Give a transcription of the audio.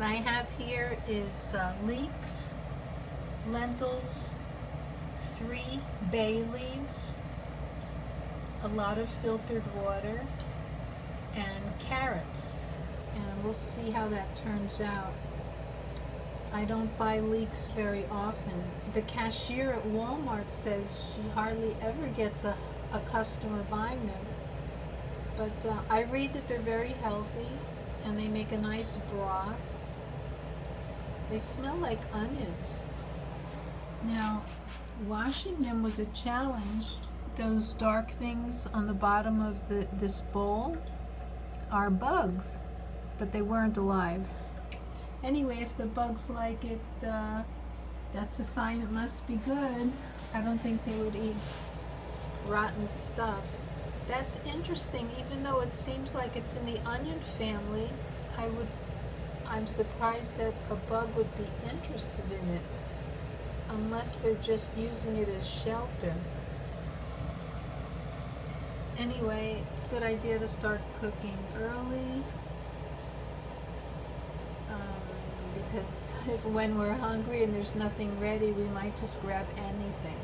What I have here is leeks, lentils, 3 bay leaves, a lot of filtered water, and carrots. And we'll see how that turns out. I don't buy leeks very often. The cashier at Walmart says she hardly ever gets a customer buying them. But I read that they're very healthy and they make a nice broth. They smell like onions. Now, washing them was a challenge. Those dark things on the bottom of this bowl are bugs, but they weren't alive. Anyway, if the bugs like it, that's a sign it must be good. I don't think they would eat rotten stuff. That's interesting, even though it seems like it's in the onion family. I'm surprised that a bug would be interested in it, unless they're just using it as shelter. Anyway, it's a good idea to start cooking early, because when we're hungry and there's nothing ready, we might just grab anything.